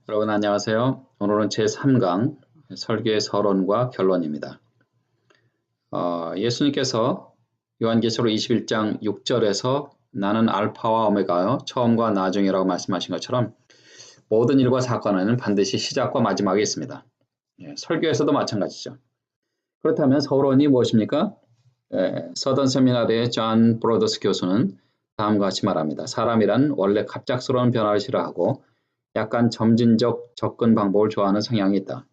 여러분 안녕하세요. 오늘은 제3강 설교의 서론과 결론입니다. 예수님께서 요한계시록 21장 6절에서 나는 알파와 오메가요 처음과 나중이라고 말씀하신 것처럼 모든 일과 사건에는 반드시 시작과 마지막이 있습니다. 설교에서도 마찬가지죠. 그렇다면 서론이 무엇입니까? 서던 세미나리의 존 브로더스 교수는 다음과 같이 말합니다. 사람이란 원래 갑작스러운 변화를 싫어하고 약간 점진적 접근 방법을 좋아하는 성향이 있다.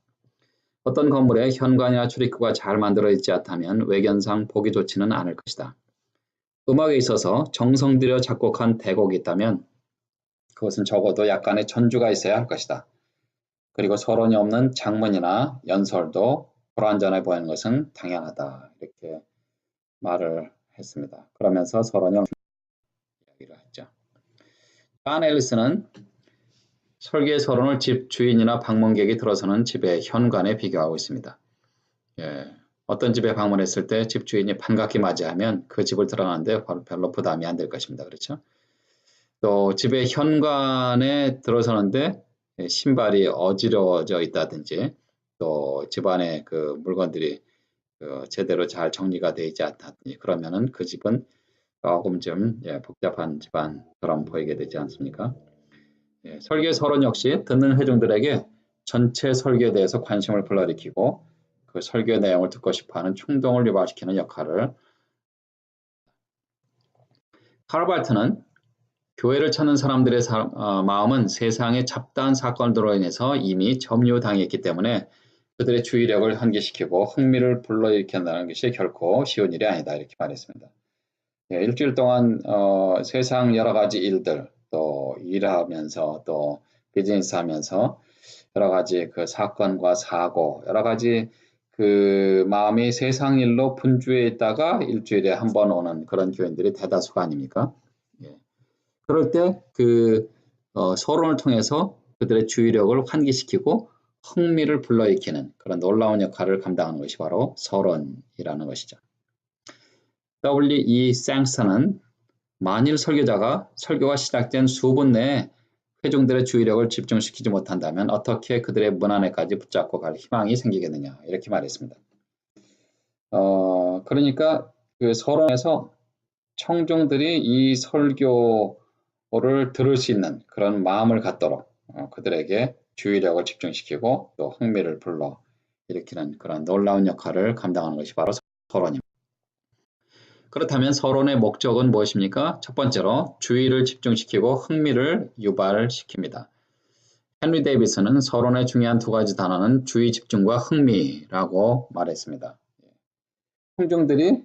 어떤 건물에 현관이나 출입구가 잘 만들어 있지 않다면 외견상 보기 좋지는 않을 것이다. 음악에 있어서 정성 들여 작곡한 대곡이 있다면 그것은 적어도 약간의 전주가 있어야 할 것이다. 그리고 서론이 없는 장문이나 연설도 불완전해 보이는 것은 당연하다. 이렇게 말을 했습니다. 그러면서 서론이 없는 이야기를 했죠. 존 앨리스는 설계의 서론을 집 주인이나 방문객이 들어서는 집의 현관에 비교하고 있습니다. 어떤 집에 방문했을 때 집 주인이 반갑게 맞이하면 그 집을 들어가는데 별로 부담이 안 될 것입니다. 그렇죠? 또 집의 현관에 들어서는데 신발이 어지러워져 있다든지 또 집안에 그 물건들이 제대로 잘 정리가 되어 있지 않다든지 그러면은 그 집은 조금 좀 복잡한 집안처럼 보이게 되지 않습니까? 설계 서론 역시 듣는 회중들에게 전체 설계에 대해서 관심을 불러일으키고 그 설계 내용을 듣고 싶어하는 충동을 유발시키는 역할을 카를 발트는 교회를 찾는 사람들의 마음은 세상의 잡다한 사건들로 인해서 이미 점유당했기 때문에 그들의 주의력을 환기시키고 흥미를 불러일으킨다는 것이 결코 쉬운 일이 아니다 이렇게 말했습니다. 일주일 동안 세상 여러 가지 일들 또 일하면서 또 비즈니스 하면서 여러 가지 그 사건과 사고 여러 가지 그 마음이 세상 일로 분주해 있다가 일주일에 한 번 오는 그런 교인들이 대다수가 아닙니까? 그럴 때 그 서론을 통해서 그들의 주의력을 환기시키고 흥미를 불러일으키는 그런 놀라운 역할을 감당하는 것이 바로 서론이라는 것이죠. W.E. 쌩스턴은 만일 설교자가 설교가 시작된 수분 내에 회중들의 주의력을 집중시키지 못한다면 어떻게 그들의 문안에까지 붙잡고 갈 희망이 생기겠느냐 이렇게 말했습니다. 그러니까 그 서론에서 청중들이 이 설교를 들을 수 있는 그런 마음을 갖도록 그들에게 주의력을 집중시키고 또 흥미를 불러 일으키는 그런 놀라운 역할을 감당하는 것이 바로 서론입니다. 그렇다면 서론의 목적은 무엇입니까? 첫 번째로 주의를 집중시키고 흥미를 유발시킵니다. 헨리 데이비슨은 서론의 중요한 두 가지 단어는 주의 집중과 흥미라고 말했습니다. 청중들이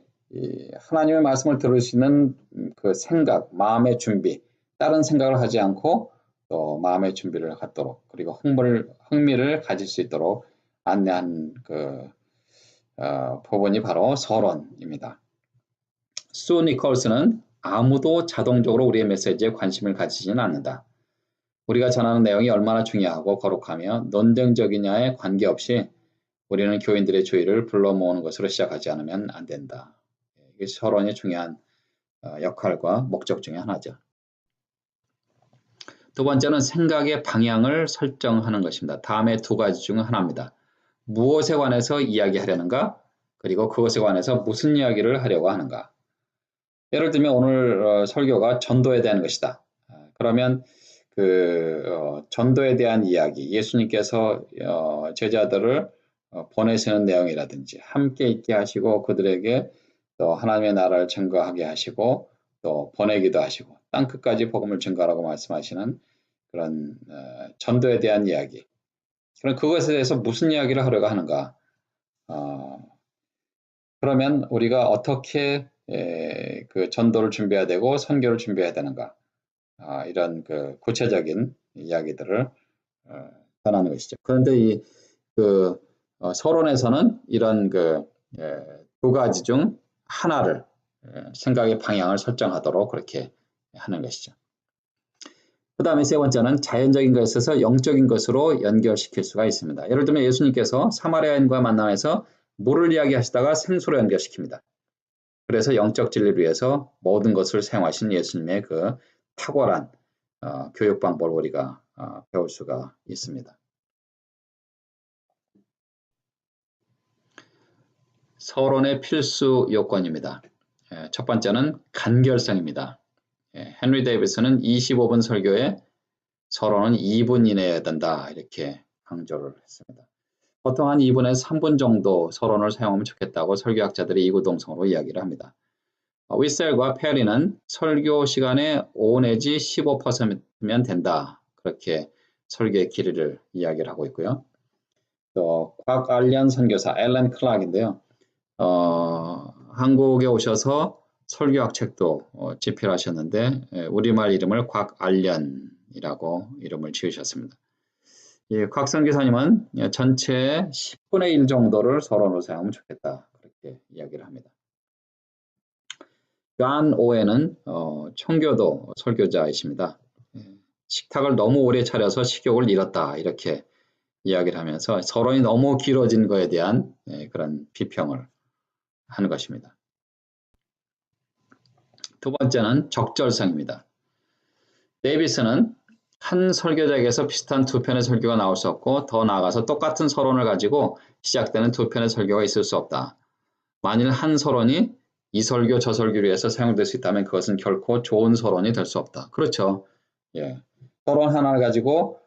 하나님의 말씀을 들을 수 있는 그 생각, 마음의 준비, 다른 생각을 하지 않고 또 마음의 준비를 갖도록 그리고 흥미를 가질 수 있도록 안내한 그 부분이 바로 서론입니다. 수 니콜스는 아무도 자동적으로 우리의 메시지에 관심을 가지지는 않는다. 우리가 전하는 내용이 얼마나 중요하고 거룩하며 논쟁적이냐에 관계없이 우리는 교인들의 주의를 불러 모으는 것으로 시작하지 않으면 안 된다. 이게 서론의 중요한 역할과 목적 중에 하나죠. 두 번째는 생각의 방향을 설정하는 것입니다. 다음의 두 가지 중 하나입니다. 무엇에 관해서 이야기하려는가? 그리고 그것에 관해서 무슨 이야기를 하려고 하는가? 예를 들면 오늘 설교가 전도에 대한 것이다. 그러면 그 전도에 대한 이야기, 예수님께서 제자들을 보내시는 내용이라든지 함께 있게 하시고 그들에게 또 하나님의 나라를 증거하게 하시고 또 보내기도 하시고 땅끝까지 복음을 증거하라고 말씀하시는 그런 전도에 대한 이야기. 그럼 그것에 대해서 무슨 이야기를 하려고 하는가? 그러면 우리가 어떻게 그 전도를 준비해야 되고 선교를 준비해야 되는가? 이런 그 구체적인 이야기들을 전하는 것이죠. 그런데 이 서론에서는 이런 두 가지 중 하나를 생각의 방향을 설정하도록 그렇게 하는 것이죠. 그 다음에 세 번째는 자연적인 것에서 영적인 것으로 연결시킬 수가 있습니다. 예를 들면 예수님께서 사마리아인과 만남에서 물을 이야기하시다가 생수로 연결시킵니다. 그래서 영적 진리를 위해서 모든 것을 사용하신 예수님의 그 탁월한 교육 방법을 우리가 배울 수가 있습니다. 서론의 필수 요건입니다. 첫 번째는 간결성입니다. 헨리 데이비스는 25분 설교에 서론은 2분 이내여야 된다 이렇게 강조를 했습니다. 보통 한 2분에서 3분 정도 서론을 사용하면 좋겠다고 설교학자들이 이구동성으로 이야기를 합니다. 위셀과 페리는 설교 시간의 5 내지 15%면 된다. 그렇게 설교의 길이를 이야기를 하고 있고요. 또 곽알련 선교사 앨런 클락인데요. 한국에 오셔서 설교학 책도 집필하셨는데 우리말 이름을 곽알련이라고 이름을 지으셨습니다. 곽 선교사님은 전체의 10분의 1 정도를 서론으로 사용하면 좋겠다. 그렇게 이야기를 합니다. 존 오웬은 청교도 설교자이십니다. 식탁을 너무 오래 차려서 식욕을 잃었다. 이렇게 이야기를 하면서 서론이 너무 길어진 거에 대한 그런 비평을 하는 것입니다. 두 번째는 적절성입니다. 데이비스는 한 설교자에게서 비슷한 두 편의 설교가 나올 수 없고 더 나아가서 똑같은 서론을 가지고 시작되는 두 편의 설교가 있을 수 없다. 만일 한 서론이 이 설교 저 설교를 위해서 사용될 수 있다면 그것은 결코 좋은 서론이 될 수 없다. 그렇죠. 서론 하나를 가지고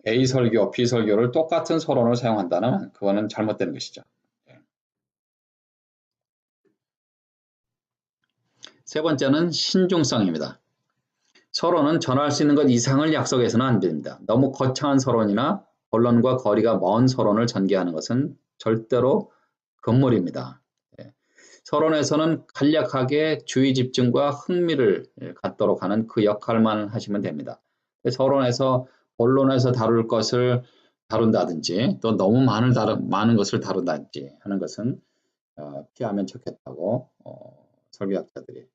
A 설교, B 설교를 똑같은 서론을 사용한다면 그거는 잘못된 것이죠. 세 번째는 신중성입니다. 서론은 전할 수 있는 것 이상을 약속해서는 안 됩니다. 너무 거창한 서론이나 본론과 거리가 먼 서론을 전개하는 것은 절대로 금물입니다. 서론에서는 간략하게 주의 집중과 흥미를 갖도록 하는 그 역할만 하시면 됩니다. 서론에서 본론에서 다룰 것을 다룬다든지 또 너무 많은 것을 다룬다든지 하는 것은 피하면 좋겠다고 설교학자들이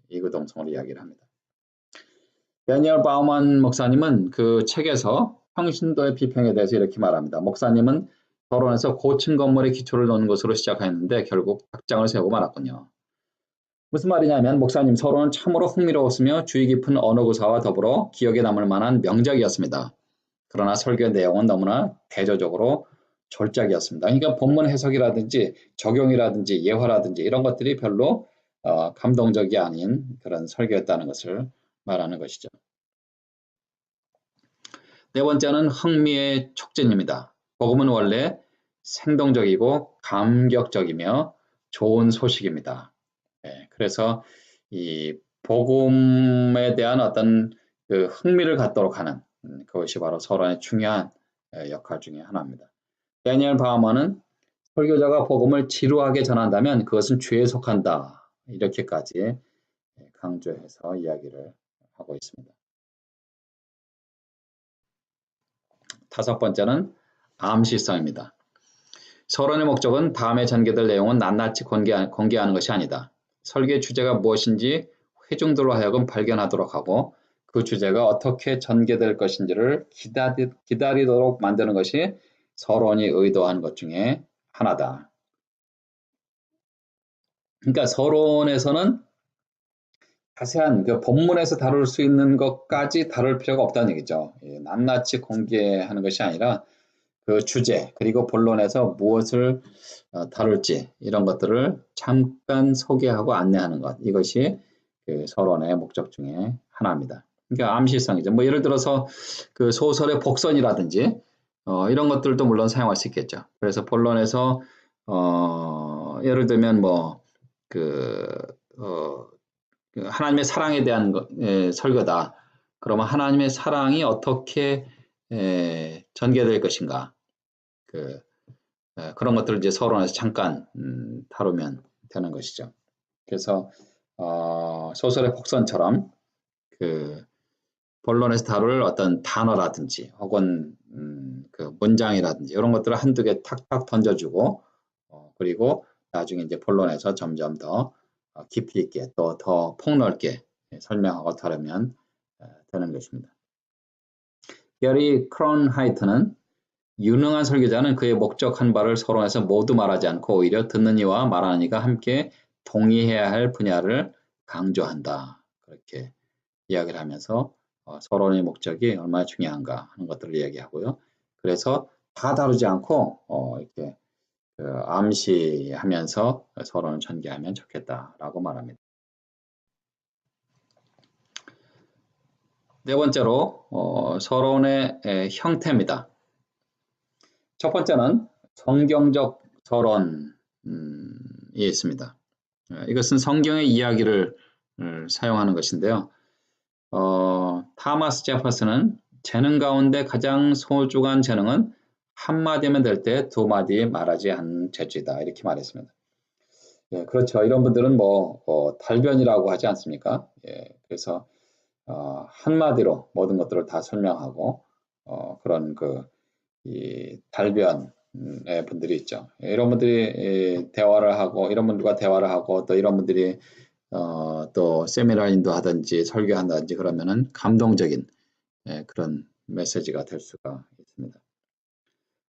이구동성으로 이야기를 합니다. 데니얼 바우만 목사님은 그 책에서 평신도의 비평에 대해서 이렇게 말합니다. 목사님은 서론에서 고층 건물의 기초를 놓는 것으로 시작했는데 결국 닭장을 세우고 말았군요. 무슨 말이냐면 목사님 서론은 참으로 흥미로웠으며 주의 깊은 언어 구사와 더불어 기억에 남을 만한 명작이었습니다. 그러나 설교의 내용은 너무나 대조적으로 졸작이었습니다. 그러니까 본문 해석이라든지 적용이라든지 예화라든지 이런 것들이 별로 감동적이 아닌 그런 설교였다는 것을 말하는 것이죠. 네 번째는 흥미의 촉진입니다. 복음은 원래 생동적이고 감격적이며 좋은 소식입니다. 그래서 이 복음에 대한 어떤 그 흥미를 갖도록 하는 그것이 바로 서론의 중요한 역할 중에 하나입니다. 데니얼 바우먼은 설교자가 복음을 지루하게 전한다면 그것은 죄에 속한다. 이렇게까지 강조해서 이야기를 하고 있습니다. 다섯 번째는 암시성입니다. 서론의 목적은 다음에 전개될 내용은 낱낱이 공개하는 것이 아니다. 설교의 주제가 무엇인지 회중들로 하여금 발견하도록 하고 그 주제가 어떻게 전개될 것인지를 기다리도록 만드는 것이 서론이 의도한 것 중에 하나다. 그러니까 서론에서는 자세한 그 본문에서 다룰 수 있는 것까지 다룰 필요가 없다는 얘기죠. 낱낱이 공개하는 것이 아니라 그 주제 그리고 본론에서 무엇을 다룰지 이런 것들을 잠깐 소개하고 안내하는 것 이것이 그 서론의 목적 중에 하나입니다. 그러니까 암시성이죠. 뭐 예를 들어서 그 소설의 복선이라든지 이런 것들도 물론 사용할 수 있겠죠. 그래서 본론에서 예를 들면 하나님의 사랑에 대한 설교다. 그러면 하나님의 사랑이 어떻게 전개될 것인가. 그런 것들을 이제 서론에서 잠깐 다루면 되는 것이죠. 그래서 소설의 복선처럼 그 본론에서 다룰 어떤 단어라든지 혹은 그 문장이라든지 이런 것들을 한두 개 탁탁 던져주고 그리고 나중에 이제 본론에서 점점 더 깊이 있게 또 더 폭넓게 설명하고 다루면 되는 것입니다. 게리 크론하이트는 유능한 설교자는 그의 목적한 바를 서론에서 모두 말하지 않고 오히려 듣는 이와 말하는 이가 함께 동의해야 할 분야를 강조한다. 그렇게 이야기를 하면서 서론의 목적이 얼마나 중요한가 하는 것들을 얘기하고요. 그래서 다 다루지 않고 이렇게 암시하면서 서론을 전개하면 좋겠다라고 말합니다. 네 번째로 서론의 형태입니다. 첫 번째는 성경적 서론이 있습니다. 이것은 성경의 이야기를 사용하는 것인데요. 타마스 제퍼슨은 재능 가운데 가장 소중한 재능은 한마디면 될 때 두 마디 말하지 않는 재주이다. 이렇게 말했습니다. 예, 그렇죠. 이런 분들은 달변이라고 하지 않습니까? 예, 그래서 한마디로 모든 것들을 다 설명하고 그런 이 달변의 분들이 있죠. 이런 분들이 대화를 하고 이런 분들과 대화를 하고 또 이런 분들이 또 세미나 인도하든지 설교한다든지 그러면은 감동적인 그런 메시지가 될 수가 있습니다.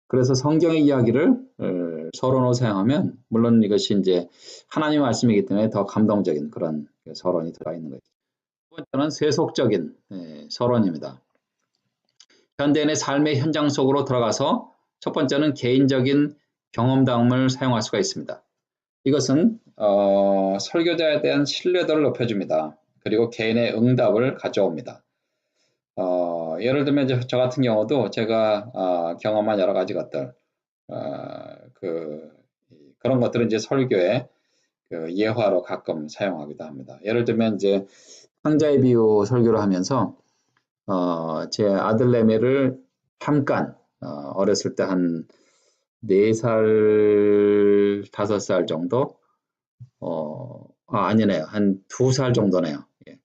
그래서 성경의 이야기를 서론으로 사용하면 물론 이것이 이제 하나님의 말씀이기 때문에 더 감동적인 그런 서론이 들어있는 거죠. 두 번째는 세속적인 서론입니다. 현대인의 삶의 현장 속으로 들어가서 첫 번째는 개인적인 경험담을 사용할 수가 있습니다. 이것은 설교자에 대한 신뢰도를 높여줍니다. 그리고 개인의 응답을 가져옵니다. 예를 들면 저 같은 경우도 제가 경험한 여러 가지 것들 그런 것들은 이제 설교에 예화로 가끔 사용하기도 합니다. 예를 들면 이제 황자의 비유 설교를 하면서 제 아들내미를 잠깐 어렸을 때 한 4살, 5살 정도 아니네요. 한 2살 정도네요. 예.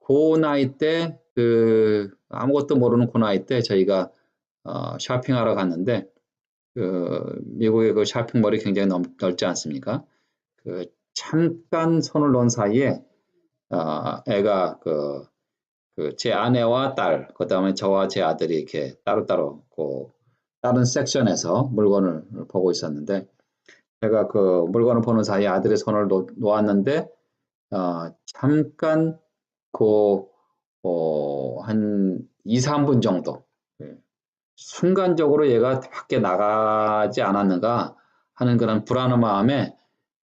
그 나이 때 아무것도 모르는 그 나이 때 저희가 쇼핑하러 갔는데 미국의 그 쇼핑몰이 굉장히 넓지 않습니까? 잠깐 손을 놓은 사이에 애가 제 아내와 딸, 그 다음에 저와 제 아들이 이렇게 따로따로 다른 섹션에서 물건을 보고 있었는데 제가 그 물건을 보는 사이에 아들의 손을 놓았는데 잠깐 한 2, 3분 정도 순간적으로 얘가 밖에 나가지 않았는가 하는 그런 불안한 마음에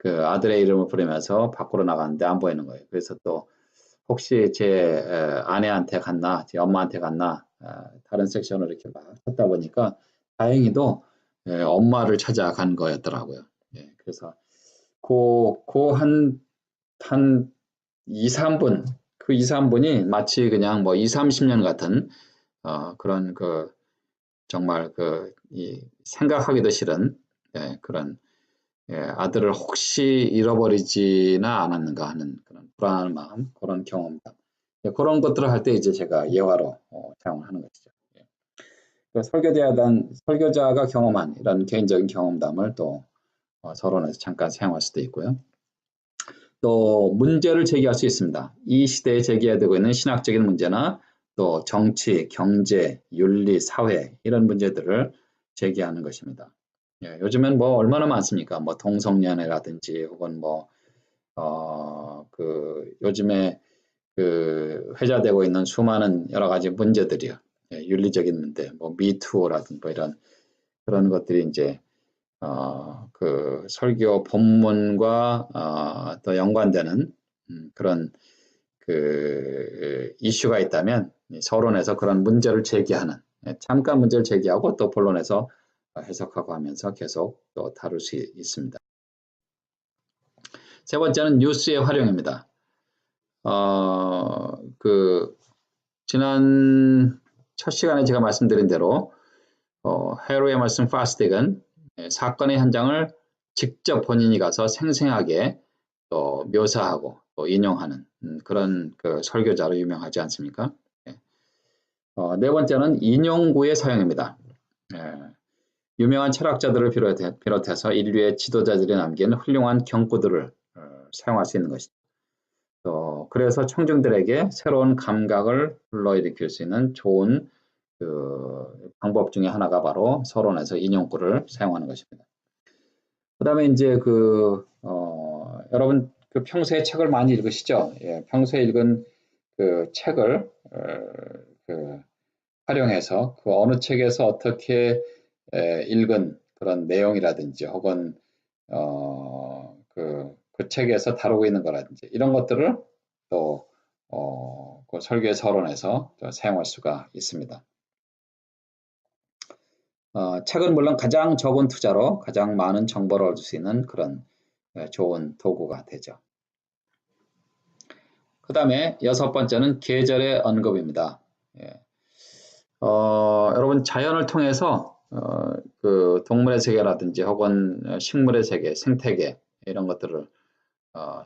아들의 이름을 부르면서 밖으로 나갔는데 안 보이는 거예요. 그래서 또 혹시 제 아내한테 갔나, 제 엄마한테 갔나, 다른 섹션을 이렇게 막 찾다 보니까 다행히도 엄마를 찾아간 거였더라고요. 예, 그래서 한 2, 3분, 그 2, 3분이 마치 그냥 2, 30년 같은 그런 정말 생각하기도 싫은 그런 아들을 혹시 잃어버리지나 않았는가 하는 그런 불안한 마음, 그런 경험담. 그런 것들을 할 때 이제 제가 예화로 사용을 하는 것이죠. 설교자가 경험한 이런 개인적인 경험담을 또 서론에서 잠깐 사용할 수도 있고요. 또 문제를 제기할 수 있습니다. 이 시대에 제기되고 있는 신학적인 문제나 또 정치, 경제, 윤리, 사회 이런 문제들을 제기하는 것입니다. 예, 요즘엔 얼마나 많습니까? 동성연애라든지 혹은 요즘에 회자되고 있는 수많은 여러 가지 문제들이요. 예, 윤리적인 문제, 미투라든가 이런 그런 것들이 이제 설교 본문과 또 연관되는 그런 이슈가 있다면 서론에서 그런 문제를 제기하는 잠깐 문제를 제기하고 또 본론에서 해석하고 하면서 계속 또 다룰 수 있습니다. 세 번째는 뉴스의 활용입니다. 지난 첫 시간에 제가 말씀드린 대로 헤로 에머슨 파스틱은 사건의 현장을 직접 본인이 가서 생생하게 또 묘사하고 또 인용하는 그런 설교자로 유명하지 않습니까? 네 번째는 인용구의 사용입니다. 유명한 철학자들을 비롯해서 인류의 지도자들이 남긴 훌륭한 경구들을 사용할 수 있는 것이죠. 그래서 청중들에게 새로운 감각을 불러일으킬 수 있는 좋은 방법 중에 하나가 바로 서론에서 인용구를 사용하는 것입니다. 그 다음에 이제 여러분 평소에 책을 많이 읽으시죠? 예, 평소에 읽은 그 책을 그 활용해서 그 어느 책에서 어떻게 읽은 그런 내용이라든지 혹은 그 책에서 다루고 있는 거라든지 이런 것들을 또 그 설계 서론에서 사용할 수가 있습니다. 책은 물론 가장 적은 투자로 가장 많은 정보를 얻을 수 있는 그런 좋은 도구가 되죠. 그 다음에 6번째는 계절의 언급입니다. 예. 여러분 자연을 통해서 그 동물의 세계라든지 혹은 식물의 세계, 생태계 이런 것들을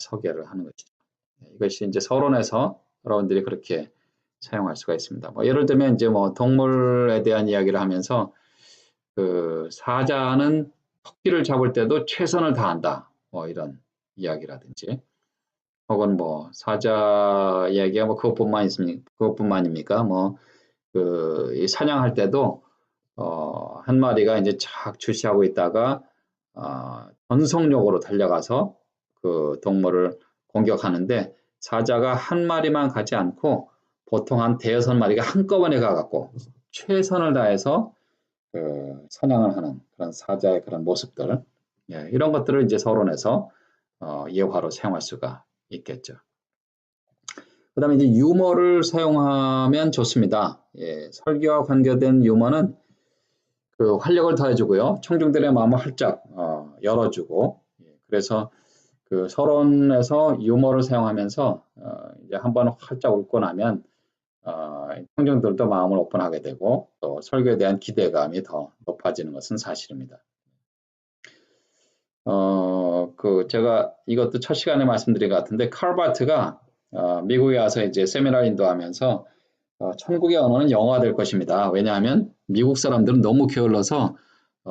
소개를 하는 것이죠. 이것이 이제 서론에서 여러분들이 그렇게 사용할 수가 있습니다. 뭐 예를 들면 이제 뭐 동물에 대한 이야기를 하면서 그 사자는 토끼를 잡을 때도 최선을 다한다. 뭐 이런 이야기라든지 혹은 뭐 사자 이야기가 뭐 그것뿐만입니까? 뭐 그 사냥할 때도 한 마리가 이제 착 주시하고 있다가 전속력으로 달려가서 그 동물을 공격하는데 사자가 한 마리만 가지 않고 보통 한 대여섯 마리가 한꺼번에 가갖고 최선을 다해서 그 사냥을 하는 그런 사자의 그런 모습들 이런 것들을 이제 서론에서 예화로 사용할 수가 있겠죠. 그 다음에 이제 유머를 사용하면 좋습니다. 설계와 관계된 유머는 그 활력을 더해주고요. 청중들의 마음을 활짝 열어주고 그래서 그 서론에서 유머를 사용하면서 이제 한번 활짝 웃고 나면 청중들도 마음을 오픈하게 되고 또 설교에 대한 기대감이 더 높아지는 것은 사실입니다. 그 제가 이것도 첫 시간에 말씀드린 것 같은데 칼 바트가 미국에 와서 이제 세미나를 인도하면서 천국의 언어는 영어가 될 것입니다. 왜냐하면 미국 사람들은 너무 게을러서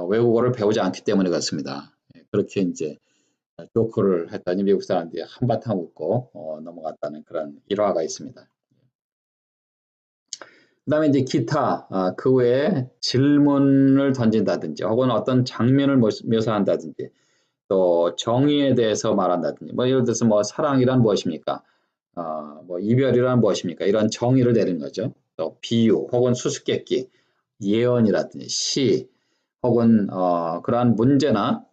외국어를 배우지 않기 때문에 그렇습니다. 그렇게 이제 조크를 했더니 미국 사람들이 한바탕 웃고 넘어갔다는 그런 일화가 있습니다. 그 다음에 이제 기타 그 외에 질문을 던진다든지 혹은 어떤 장면을 묘사한다든지 또 정의에 대해서 말한다든지 뭐 예를 들어서 뭐 사랑이란 무엇입니까? 뭐 이별이란 무엇입니까? 이런 정의를 내리는 거죠. 또 비유 혹은 수수께끼, 예언이라든지 시 혹은 그러한 문제나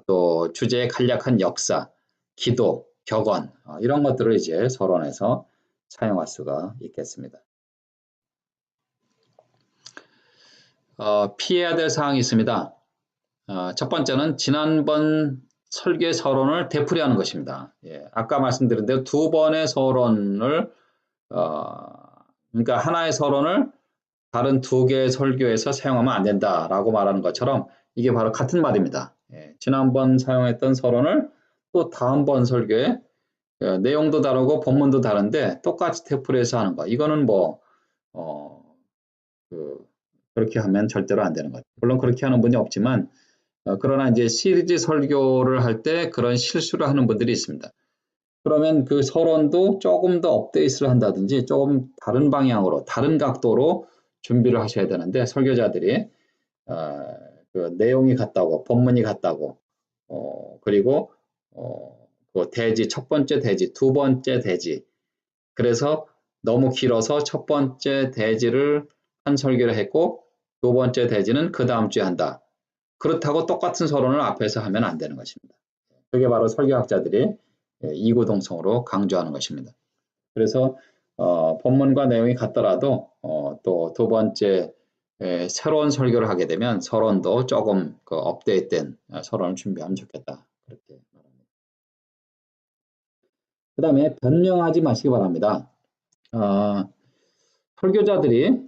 또 주제의 간략한 역사, 기도, 격언 이런 것들을 이제 서론에서 사용할 수가 있겠습니다. 피해야 될 사항이 있습니다. 첫 번째는 지난번 설계 서론을 되풀이하는 것입니다. 아까 말씀드린 대로 두 번의 서론을 그러니까 하나의 서론을 다른 두 개의 설교에서 사용하면 안 된다라고 말하는 것처럼 이게 바로 같은 말입니다. 지난번 사용했던 서론을 또 다음번 설교에 내용도 다르고 본문도 다른데 똑같이 되풀이해서 하는 거. 이거는 뭐 그렇게 하면 절대로 안 되는 거죠. 물론 그렇게 하는 분이 없지만 그러나 이제 시리즈 설교를 할 때 그런 실수를 하는 분들이 있습니다. 그러면 그 서론도 조금 더 업데이트를 한다든지 조금 다른 방향으로 다른 각도로 준비를 하셔야 되는데 설교자들이 그 내용이 같다고 본문이 같다고 그리고 그 대지 첫 번째 대지 두 번째 대지 그래서 너무 길어서 첫 번째 대지를 한 설교를 했고 두 번째 대지는 그 다음 주에 한다. 그렇다고 똑같은 서론을 앞에서 하면 안 되는 것입니다. 그게 바로 설교학자들이 이구동성으로 강조하는 것입니다. 그래서 본문과 내용이 같더라도 또 두 번째 새로운 설교를 하게 되면 서론도 조금 그 업데이트된 서론을 준비하면 좋겠다. 그렇게 말합니다. 그 다음에 변명하지 마시기 바랍니다. 설교자들이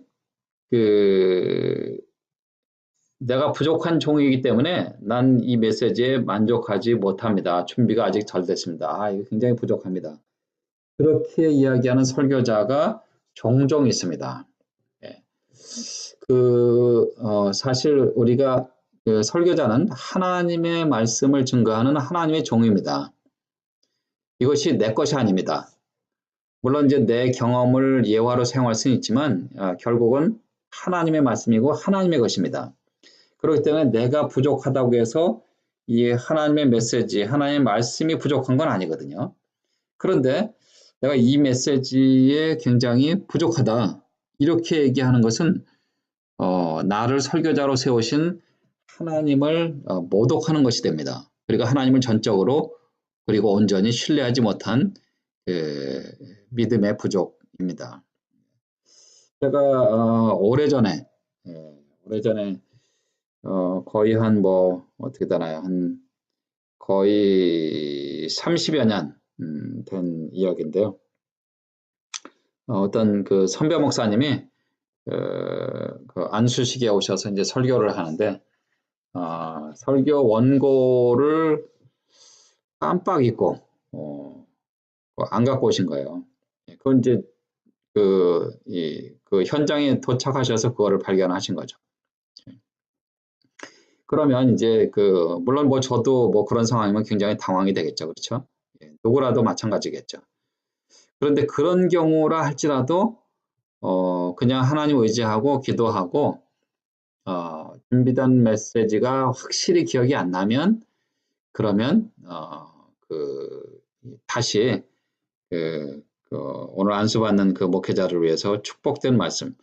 내가 부족한 종이기 때문에 난 이 메시지에 만족하지 못합니다. 준비가 아직 잘 됐습니다. 이거 굉장히 부족합니다. 그렇게 이야기하는 설교자가 종종 있습니다. 사실 우리가 그 설교자는 하나님의 말씀을 증거하는 하나님의 종입니다. 이것이 내 것이 아닙니다. 물론 이제 내 경험을 예화로 사용할 수는 있지만 결국은 하나님의 말씀이고 하나님의 것입니다. 그렇기 때문에 내가 부족하다고 해서 이 하나님의 메시지, 하나님의 말씀이 부족한 건 아니거든요. 그런데 내가 이 메시지에 굉장히 부족하다. 이렇게 얘기하는 것은 나를 설교자로 세우신 하나님을 모독하는 것이 됩니다. 그리고 하나님을 전적으로 그리고 온전히 신뢰하지 못한 믿음의 부족입니다. 제가 오래전에 거의 한 어떻게 되나요? 한 거의 30여 년 된 이야기인데요. 어떤 그 선배 목사님이 그 안수식에 오셔서 이제 설교를 하는데 설교 원고를 깜빡 잊고 안 갖고 오신 거예요. 그건 이제 그 현장에 도착하셔서 그거를 발견하신 거죠. 그러면 이제 물론 저도 그런 상황이면 굉장히 당황이 되겠죠. 그렇죠? 누구라도 마찬가지겠죠. 그런데 그런 경우라 할지라도 그냥 하나님 의지하고 기도하고 준비된 메시지가 확실히 기억이 안 나면 그러면 다시 오늘 안수받는 그 목회자를 위해서 축복된 말씀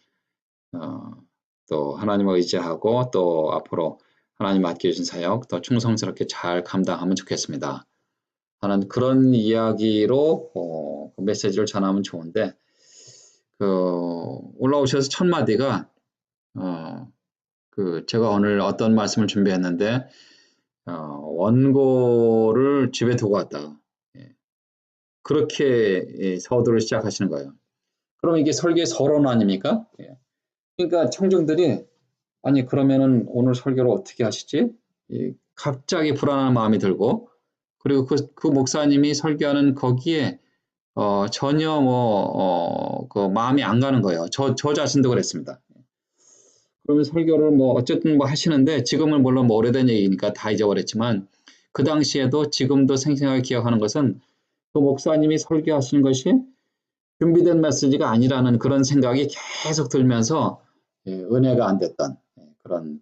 또 하나님을 의지하고 또 앞으로 하나님 맡겨주신 사역 더 충성스럽게 잘 감당하면 좋겠습니다. 하는 그런 이야기로 그 메시지를 전하면 좋은데 올라오셔서 첫 마디가 제가 오늘 어떤 말씀을 준비했는데 원고를 집에 두고 왔다. 그렇게 서두를 시작하시는 거예요. 그럼 이게 설교의 서론 아닙니까? 그러니까 청중들이 아니 그러면은 오늘 설교를 어떻게 하시지? 갑자기 불안한 마음이 들고 그리고 그 목사님이 설교하는 거기에 전혀 그 마음이 안 가는 거예요. 저 자신도 그랬습니다. 그러면 설교를 어쨌든 하시는데 지금은 물론 오래된 얘기니까 다 잊어버렸지만 그 당시에도 지금도 생생하게 기억하는 것은 그 목사님이 설교하시는 것이 준비된 메시지가 아니라는 그런 생각이 계속 들면서 은혜가 안 됐던 그런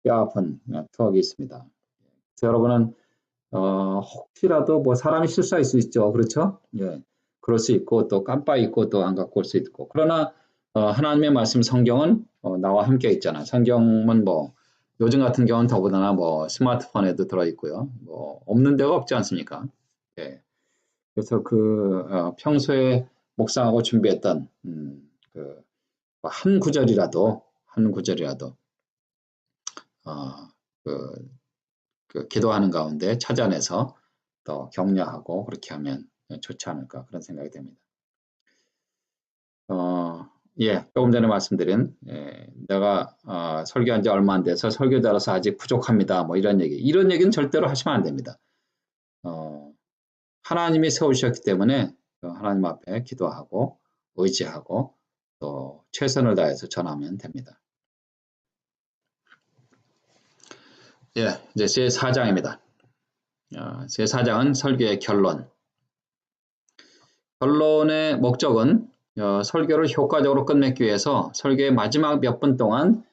뼈아픈 추억이 있습니다. 그래서 여러분은 혹시라도 사람이 실수할 수 있죠. 그렇죠? 예. 그럴 수 있고 또 깜빡 잊고 또 안 갖고 올 수 있고 그러나 하나님의 말씀 성경은 나와 함께 있잖아요. 성경은 요즘 같은 경우는 더보다나 스마트폰에도 들어있고요. 없는 데가 없지 않습니까? 예. 그래서 평소에 묵상하고 준비했던 한 구절이라도 기도하는 가운데 찾아내서 더 격려하고 그렇게 하면 좋지 않을까 그런 생각이 됩니다. 조금 전에 말씀드린 내가 설교한 지 얼마 안 돼서 설교자로서 아직 부족합니다. 이런 얘기는 절대로 하시면 안 됩니다. 하나님이 세우셨기 때문에 하나님 앞에 기도하고 의지하고 또 최선을 다해서 전하면 됩니다. 이제 제4장입니다. 제4장은 설교의 결론. 결론의 목적은 설교를 효과적으로 끝맺기 위해서 설교의 마지막 몇 분 동안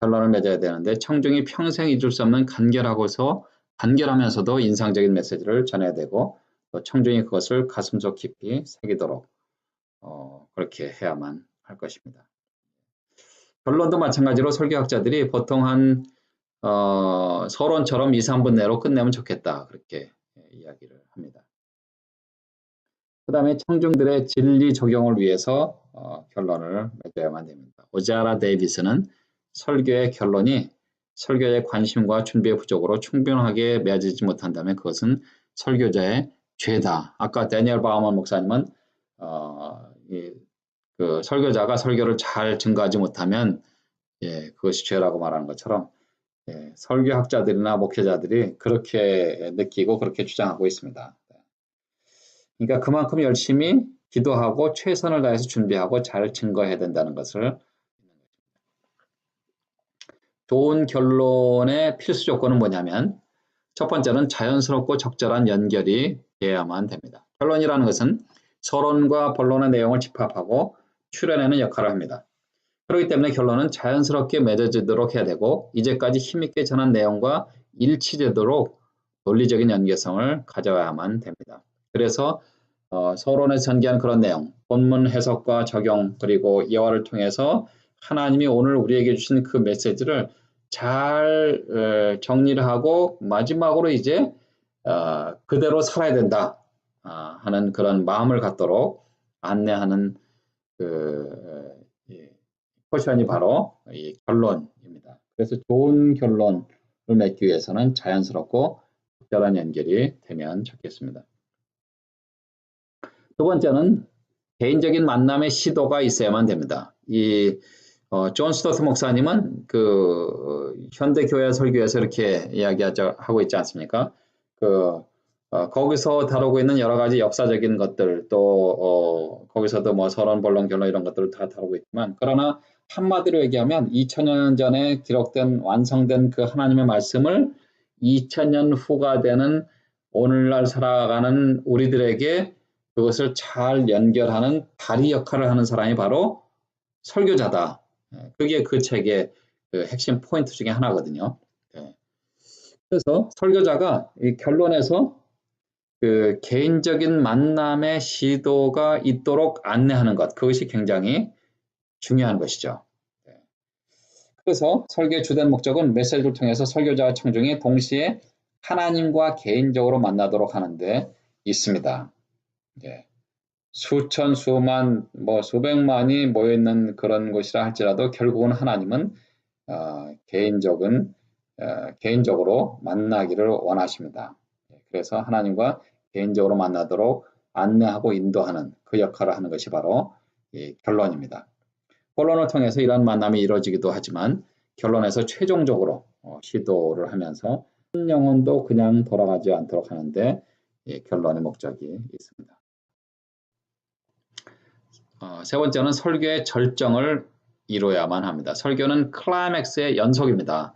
결론을 맺어야 되는데 청중이 평생 잊을 수 없는 간결하면서도 인상적인 메시지를 전해야 되고 또 청중이 그것을 가슴속 깊이 새기도록 그렇게 해야만 할 것입니다. 결론도 마찬가지로 설교학자들이 보통 한 서론처럼 2, 3분 내로 끝내면 좋겠다 그렇게 이야기를 합니다. 그 다음에 청중들의 진리 적용을 위해서 결론을 맺어야만 됩니다. 오자라 데이비스는 설교의 결론이 설교의 관심과 준비의 부족으로 충분하게 맺어지지 못한다면 그것은 설교자의 죄다. 아까 데니얼 바우먼 목사님은 설교자가 설교를 잘 증거하지 못하면 그것이 죄라고 말하는 것처럼 설교학자들이나 목회자들이 그렇게 느끼고 그렇게 주장하고 있습니다. 그러니까 그만큼 열심히 기도하고 최선을 다해서 준비하고 잘 증거해야 된다는 것을 좋은 결론의 필수 조건은 뭐냐면 첫 번째는 자연스럽고 적절한 연결이 돼야만 됩니다. 결론이라는 것은 서론과 본론의 내용을 집합하고 추려내는 역할을 합니다. 그렇기 때문에 결론은 자연스럽게 맺어지도록 해야 되고 이제까지 힘있게 전한 내용과 일치되도록 논리적인 연계성을 가져야만 됩니다. 그래서 서론에서 전개한 그런 내용, 본문 해석과 적용, 그리고 예화를 통해서 하나님이 오늘 우리에게 주신 그 메시지를 잘 정리를 하고 마지막으로 이제 그대로 살아야 된다 하는 그런 마음을 갖도록 안내하는 그 포션이 바로 이 결론입니다. 그래서 좋은 결론을 맺기 위해서는 자연스럽고 적절한 연결이 되면 좋겠습니다. 두 번째는 개인적인 만남의 시도가 있어야만 됩니다. 존 스토트 목사님은 현대교회 설교에서 이렇게 이야기하고 있지 않습니까? 거기서 다루고 있는 여러 가지 역사적인 것들, 또 거기서도 뭐 서론, 본론, 결론 이런 것들을 다 다루고 있지만, 그러나 한마디로 얘기하면 2000년 전에 기록된 완성된 그 하나님의 말씀을 2000년 후가 되는 오늘날 살아가는 우리들에게 그것을 잘 연결하는 다리 역할을 하는 사람이 바로 설교자다. 그게 그 책의 그 핵심 포인트 중에 하나거든요. 그래서 설교자가 이 결론에서 그 개인적인 만남의 시도가 있도록 안내하는 것, 그것이 굉장히 중요한 것이죠. 그래서 설교의 주된 목적은 메시지를 통해서 설교자와 청중이 동시에 하나님과 개인적으로 만나도록 하는 데 있습니다. 수천, 수만, 뭐 수백만이 모여있는 그런 곳이라 할지라도 결국은 하나님은 개인적으로 만나기를 원하십니다. 그래서 하나님과 개인적으로 만나도록 안내하고 인도하는 그 역할을 하는 것이 바로 이 결론입니다. 본론을 통해서 이러한 만남이 이루어지기도 하지만 결론에서 최종적으로 시도를 하면서 한 영혼도 그냥 돌아가지 않도록 하는데 결론의 목적이 있습니다. 세 번째는 설교의 절정을 이루어야만 합니다. 설교는 클라이맥스의 연속입니다.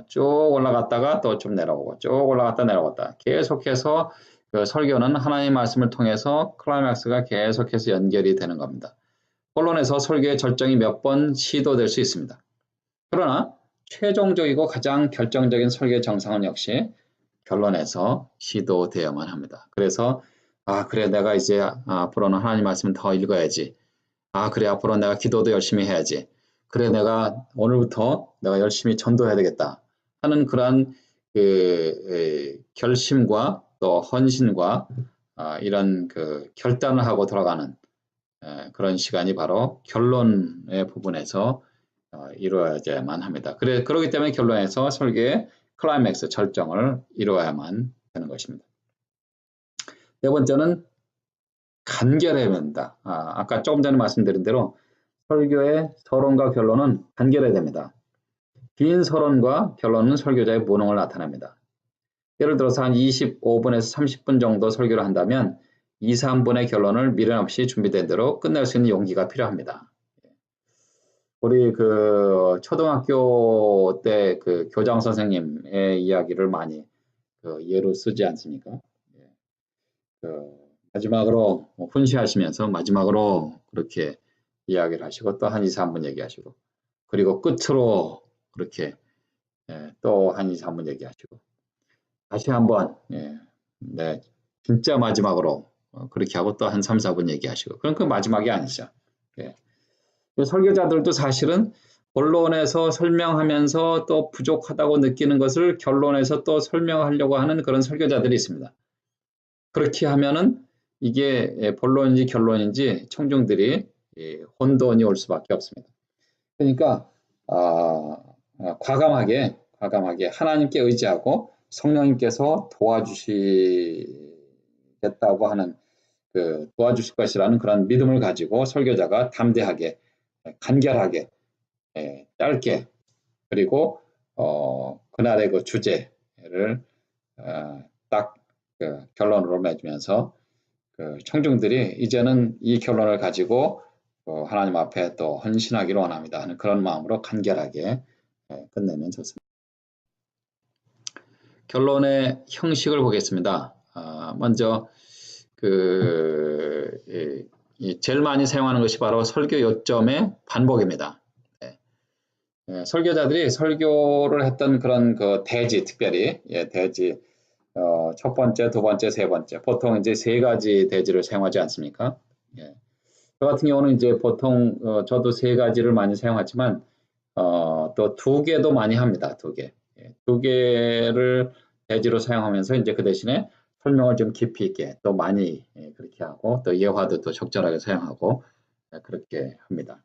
쭉 올라갔다가 또 좀 내려오고 쭉 올라갔다 내려왔다 계속해서 그 설교는 하나님의 말씀을 통해서 클라이맥스가 계속해서 연결이 되는 겁니다. 본론에서 설교의 절정이 몇 번 시도될 수 있습니다. 그러나 최종적이고 가장 결정적인 설교의 정상은 역시 결론에서 시도되어야만 합니다. 그래서 그래 내가 이제 앞으로는 하나님 말씀을 더 읽어야지. 그래 앞으로 내가 기도도 열심히 해야지. 그래 내가 오늘부터 내가 열심히 전도해야 되겠다 하는 그러한 결심과 또 헌신과 이런 그 결단을 하고 들어가는 그런 시간이 바로 결론의 부분에서 이루어져야만 합니다. 그렇기 때문에 결론에서 설교의 클라이맥스 절정을 이루어야만 되는 것입니다. 네 번째는 간결해야 된다. 아까 조금 전에 말씀드린 대로 설교의 서론과 결론은 간결해야 됩니다. 긴 서론과 결론은 설교자의 무능을 나타냅니다. 예를 들어서 한 25분에서 30분 정도 설교를 한다면 2, 3분의 결론을 미련 없이 준비된 대로 끝낼 수 있는 용기가 필요합니다. 우리 그 초등학교 때 그 교장 선생님의 이야기를 많이 예로 쓰지 않습니까? 마지막으로 훈시하시면서 마지막으로 그렇게 이야기를 하시고 또 한 2, 3분 얘기하시고 그리고 끝으로 그렇게 또 한 2, 3분 얘기하시고 다시 한번 진짜 마지막으로 그렇게 하고 또 한 3, 4분 얘기하시고 그럼 그 마지막이 아니죠. 설교자들도 사실은 본론에서 설명하면서 또 부족하다고 느끼는 것을 결론에서 또 설명하려고 하는 그런 설교자들이 있습니다. 그렇게 하면은 이게 본론인지 결론인지 청중들이 혼돈이 올 수밖에 없습니다. 그러니까 과감하게 하나님께 의지하고 성령님께서 도와주시겠다고 하는 도와주실 것이라는 그런 믿음을 가지고 설교자가 담대하게 간결하게 짧게 그리고 그날의 그 주제를 딱 결론으로 맺으면서 청중들이 이제는 이 결론을 가지고 하나님 앞에 또 헌신하기를 원합니다 하는 그런 마음으로 간결하게 끝내면 좋습니다. 결론의 형식을 보겠습니다. 먼저 제일 많이 사용하는 것이 바로 설교 요점의 반복입니다. 설교자들이 설교를 했던 그런 그 대지, 특별히 대지 첫 번째, 두 번째, 세 번째. 보통 이제 세 가지 대지를 사용하지 않습니까? 예. 저 같은 경우는 이제 보통 저도 세 가지를 많이 사용하지만 또 두 개도 많이 합니다. 두 개. 예, 두 개를 대지로 사용하면서 이제 그 대신에 설명을 좀 깊이 있게 또 많이 그렇게 하고 또 예화도 또 적절하게 사용하고 그렇게 합니다.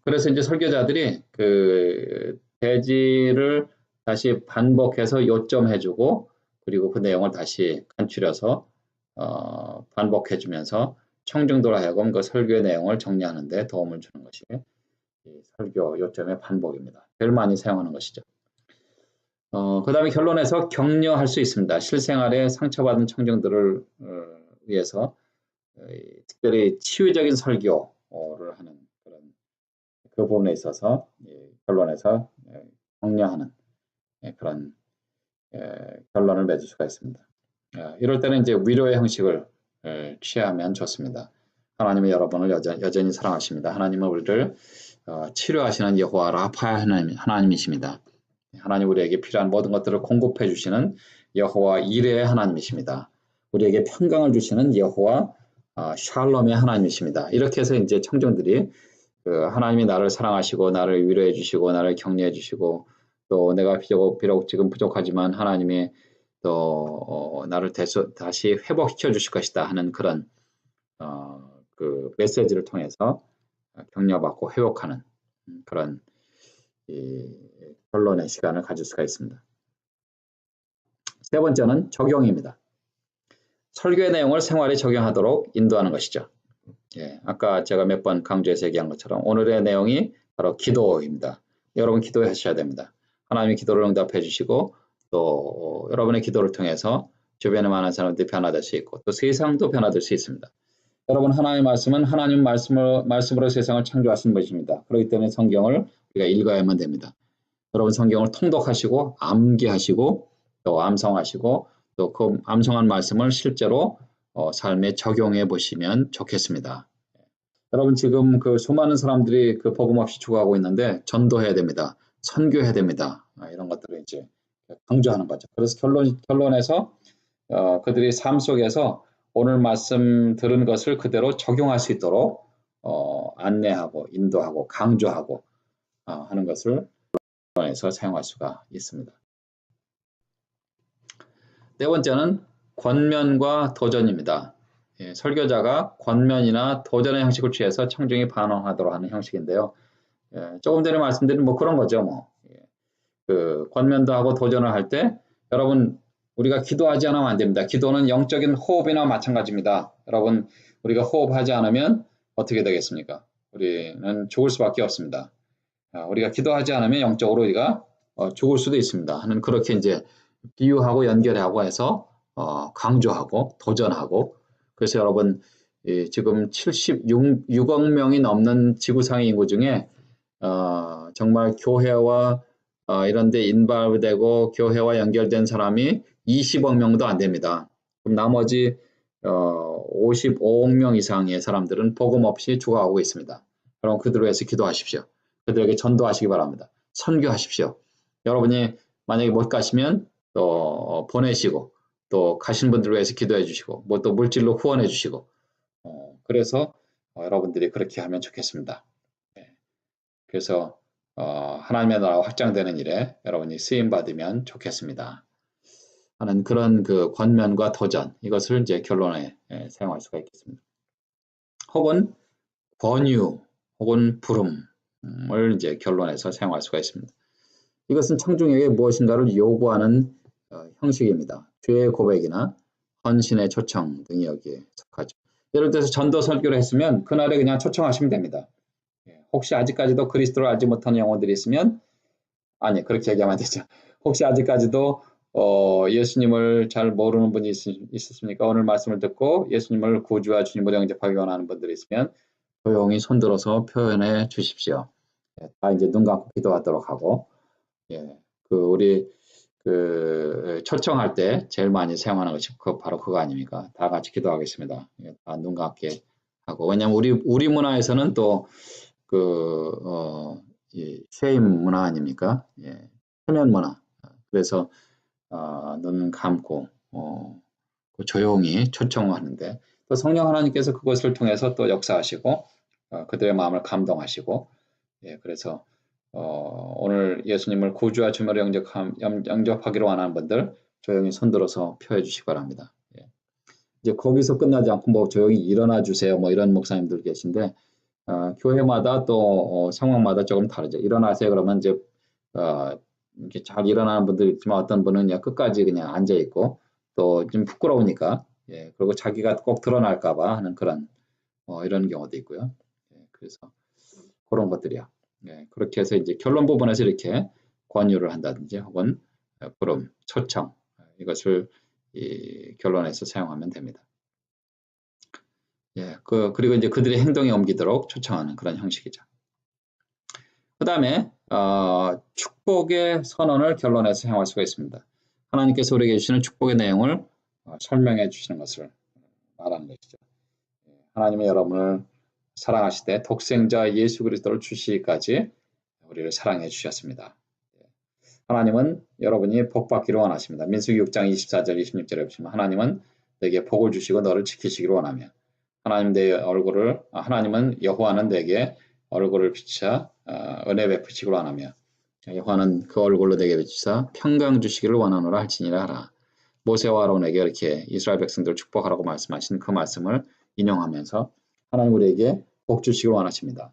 그래서 이제 설교자들이 그 대지를 다시 반복해서 요점해주고 그리고 그 내용을 다시 간추려서 반복해주면서 청중들 하여금 그 설교의 내용을 정리하는 데 도움을 주는 것이 이 설교 요점의 반복입니다. 제일 많이 사용하는 것이죠. 그 다음에 결론에서 격려할 수 있습니다. 실생활에 상처받은 청중들을 위해서 특별히 치유적인 설교를 하는 그런 그 부분에 있어서 결론에서 격려하는 그런 결론을 맺을 수가 있습니다. 이럴 때는 이제 위로의 형식을 취하면 좋습니다. 하나님은 여러분을 여전히 사랑하십니다. 하나님은 우리를 치료하시는 여호와 라파 하나님이십니다. 하나님 우리에게 필요한 모든 것들을 공급해 주시는 여호와 이레의 하나님이십니다. 우리에게 평강을 주시는 여호와 샬롬의 하나님이십니다. 이렇게 해서 이제 청중들이 그 하나님이 나를 사랑하시고 나를 위로해 주시고 나를 격려해 주시고 또 내가 비록 지금 부족하지만 하나님이 또 나를 다시 회복시켜 주실 것이다 하는 그런 그 메시지를 통해서 격려받고 회복하는 그런 결론의 시간을 가질 수가 있습니다. 세 번째는 적용입니다. 설교의 내용을 생활에 적용하도록 인도하는 것이죠. 예, 아까 제가 몇 번 강조해서 얘기한 것처럼 오늘의 내용이 바로 기도입니다. 여러분 기도하셔야 됩니다. 하나님이 기도를 응답해 주시고 또 여러분의 기도를 통해서 주변에 많은 사람들이 변화될 수 있고 또 세상도 변화될 수 있습니다. 여러분 하나님의 말씀은 하나님 말씀으로 세상을 창조하신 것입니다. 그렇기 때문에 성경을 우리가 읽어야만 됩니다. 여러분 성경을 통독하시고 암기하시고 또 암송하시고 또 그 암송한 말씀을 실제로 삶에 적용해 보시면 좋겠습니다. 여러분 지금 그 수많은 사람들이 그 복음 없이 죽어가고 있는데 전도해야 됩니다. 선교해야 됩니다. 이런 것들을 이제 강조하는 거죠. 그래서 결론에서 그들이 삶 속에서 오늘 말씀 들은 것을 그대로 적용할 수 있도록 안내하고 인도하고 강조하고 하는 것을 결론에서 사용할 수가 있습니다. 네 번째는 권면과 도전입니다. 예, 설교자가 권면이나 도전의 형식을 취해서 청중이 반응하도록 하는 형식인데요. 예, 조금 전에 말씀드린 뭐 그런 거죠. 뭐. 예, 그 권면도 하고 도전을 할 때 여러분 우리가 기도하지 않으면 안 됩니다. 기도는 영적인 호흡이나 마찬가지입니다. 여러분 우리가 호흡하지 않으면 어떻게 되겠습니까? 우리는 죽을 수밖에 없습니다. 우리가 기도하지 않으면 영적으로 우리가 죽을 수도 있습니다. 하는 그렇게 이제 비유하고 연결하고 해서 강조하고 도전하고 그래서 여러분 지금 76억 명이 넘는 지구상의 인구 중에 정말 교회와 이런 데 인발되고 교회와 연결된 사람이 20억 명도 안 됩니다. 그럼 나머지 55억 명 이상의 사람들은 복음 없이 죽어가고 있습니다. 여러분 그들을 위해서 기도하십시오. 그들에게 전도하시기 바랍니다. 선교하십시오. 여러분이 만약에 못 가시면 또 보내시고 또 가신 분들을 위해서 기도해 주시고 뭐 또 물질로 후원해 주시고 그래서 여러분들이 그렇게 하면 좋겠습니다. 네. 그래서 하나님의 나라가 확장되는 일에 여러분이 쓰임 받으면 좋겠습니다. 하는 그런 그 권면과 도전 이것을 이제 결론에 사용할 수가 있겠습니다. 혹은 권유 혹은 부름을 이제 결론에서 사용할 수가 있습니다. 이것은 청중에게 무엇인가를 요구하는 형식입니다. 죄의 고백이나 헌신의 초청 등이 여기에 속하죠. 예를 들어서 전도 설교를 했으면 그날에 그냥 초청하시면 됩니다. 혹시 아직까지도 그리스도를 알지 못하는 영혼들이 있으면 아니 그렇게 얘기하면 안 되죠. 혹시 아직까지도 예수님을 잘 모르는 분이 있으십니까? 오늘 말씀을 듣고 예수님을 구주와 주님으로 영접하기 원하는 분들이 있으면 조용히 손들어서 표현해 주십시오. 다 이제 눈 감고 기도하도록 하고 예, 우리 초청할 때 제일 많이 사용하는 것이 바로 그거 아닙니까? 다 같이 기도하겠습니다. 예, 다 눈 감게 하고 왜냐하면 우리 문화에서는 또 쉐임 문화 아닙니까? 예, 표면 문화. 그래서 눈 감고 조용히 초청하는데 또 성령 하나님께서 그것을 통해서 또 역사하시고 그들의 마음을 감동하시고 그래서 오늘 예수님을 구주와 주님으로 영접하기로 원하는 분들 조용히 손들어서 펴해 주시기 바랍니다. 이제 거기서 끝나지 않고 뭐 조용히 일어나 주세요. 뭐 이런 목사님들 계신데 교회마다 또 상황마다 조금 다르죠. 일어나세요 그러면 이제 이렇게 잘 일어나는 분들 있지만 어떤 분은 그냥 끝까지 그냥 앉아 있고 또 좀 부끄러우니까 그리고 자기가 꼭 드러날까봐 하는 그런 이런 경우도 있고요. 그래서 그런 것들이요. 그렇게 해서 이제 결론 부분에서 이렇게 권유를 한다든지 혹은 부름, 초청 이것을 이 결론에서 사용하면 됩니다. 그리고 이제 그들의 행동에 옮기도록 초청하는 그런 형식이죠. 그 다음에 축복의 선언을 결론에서 사용할 수가 있습니다. 하나님께서 우리에게 주시는 축복의 내용을 설명해 주시는 것을 말하는 것이죠. 하나님이 여러분을 사랑하시되 독생자 예수 그리스도를 주시기까지 우리를 사랑해 주셨습니다. 하나님은 여러분이 복받기를 원하십니다. 민수기 6장 24절 26절에 보시면 하나님은 내게 복을 주시고 너를 지키시기를 원하며 하나님은 여호와는 내게 얼굴을 비추사 은혜 베푸시기를 원하며 여호와는 그 얼굴로 내게 비추사 평강 주시기를 원하노라 할지니라 하라. 모세와 아론에게 이렇게 이스라엘 백성들을 축복하라고 말씀하신 그 말씀을 인용하면서 하나님 우리에게 복 주시기를 원하십니다.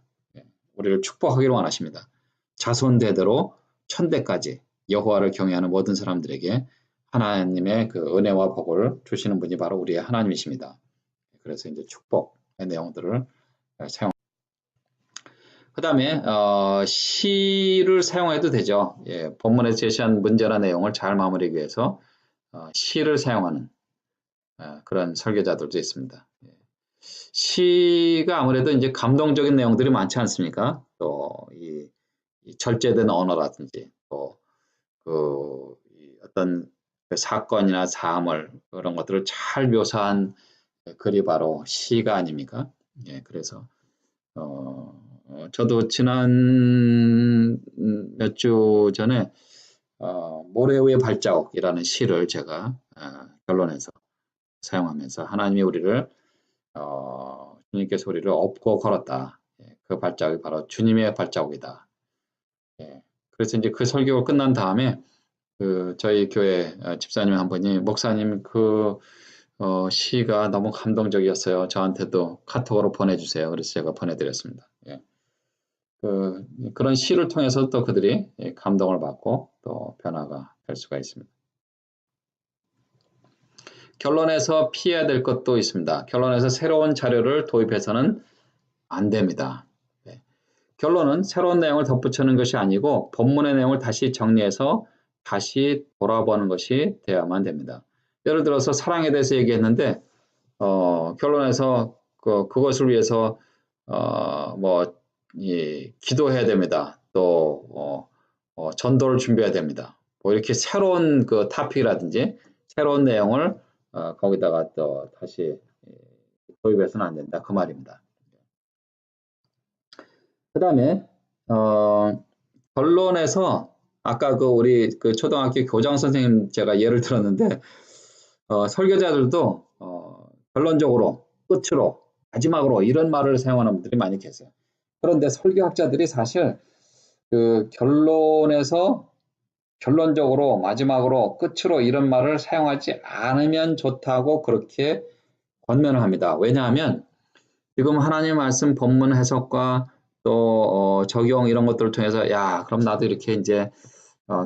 우리를 축복하기를 원하십니다. 자손 대대로 천대까지 여호와를 경외하는 모든 사람들에게 하나님의 그 은혜와 복을 주시는 분이 바로 우리의 하나님이십니다. 그래서 이제 축복의 내용들을 사용. 그 다음에 시를 사용해도 되죠. 본문에서 제시한 문제나 내용을 잘 마무리하기 위해서 시를 사용하는 그런 설교자들도 있습니다. 시가 아무래도 이제 감동적인 내용들이 많지 않습니까? 또 이 절제된 언어라든지 또 어떤 사건이나 사물 그런 것들을 잘 묘사한 글이 바로 시가 아닙니까? 그래서 저도 지난 몇 주 전에 모래 위의 발자국이라는 시를 제가 결론에서 사용하면서 하나님이 우리를 주님께서 우리를 업고 걸었다. 그 발자국이 바로 주님의 발자국이다. 그래서 이제 그 설교가 끝난 다음에 저희 교회 집사님 한 분이 목사님 그 시가 너무 감동적이었어요. 저한테도 카톡으로 보내주세요. 그래서 제가 보내드렸습니다. 그런 시를 통해서 또 그들이 감동을 받고 또 변화가 될 수가 있습니다. 결론에서 피해야 될 것도 있습니다. 결론에서 새로운 자료를 도입해서는 안 됩니다. 결론은 새로운 내용을 덧붙이는 것이 아니고 본문의 내용을 다시 정리해서 다시 돌아보는 것이 되어야만 됩니다. 예를 들어서 사랑에 대해서 얘기했는데 결론에서 그것을 위해서 기도해야 됩니다. 또 전도를 준비해야 됩니다. 뭐 이렇게 새로운 그 토픽이라든지 새로운 내용을 거기다가 또 다시 도입해서는 안 된다. 그 말입니다. 그 다음에 결론에서 아까 우리 초등학교 교장 선생님 제가 예를 들었는데 설교자들도 결론적으로 끝으로 마지막으로 이런 말을 사용하는 분들이 많이 계세요. 그런데 설교학자들이 사실 그 결론에서 결론적으로 마지막으로 끝으로 이런 말을 사용하지 않으면 좋다고 그렇게 권면을 합니다. 왜냐하면 지금 하나님 말씀 본문 해석과 또 적용 이런 것들을 통해서 그럼 나도 이렇게 이제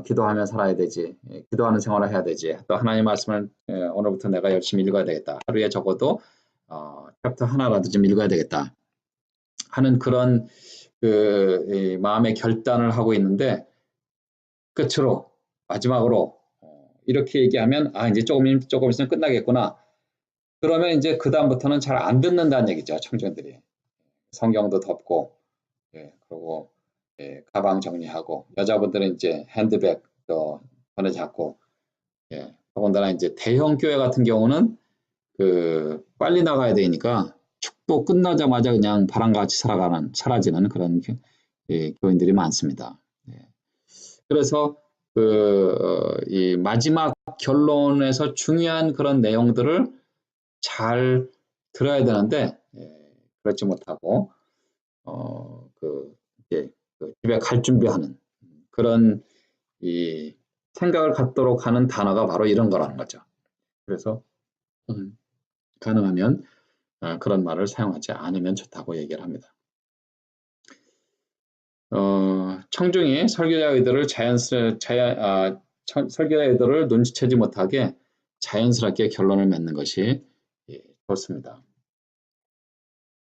기도하며 살아야 되지. 기도하는 생활을 해야 되지. 또 하나님 말씀을 오늘부터 내가 열심히 읽어야 되겠다. 하루에 적어도 챕터 하나라도 좀 읽어야 되겠다. 하는 그런 마음의 결단을 하고 있는데 끝으로 마지막으로 이렇게 얘기하면 이제 조금 있으면 끝나겠구나. 그러면 이제 그 다음부터는 잘 안 듣는다는 얘기죠. 청중들이. 성경도 덮고 그리고 가방 정리하고 여자분들은 이제 핸드백도 손에 잡고 더군다나 이제 대형 교회 같은 경우는 빨리 나가야 되니까 축복 끝나자마자 그냥 바람같이 사라지는 그런 교인들이 많습니다. 그래서 이 마지막 결론에서 중요한 그런 내용들을 잘 들어야 되는데, 그렇지 못하고, 이제 집에 갈 준비하는 그런 이 생각을 갖도록 하는 단어가 바로 이런 거라는 거죠. 그래서, 가능하면 그런 말을 사용하지 않으면 좋다고 얘기를 합니다. 청중이 설교자 의도를 설교자 의도를 눈치채지 못하게 자연스럽게 결론을 맺는 것이 좋습니다.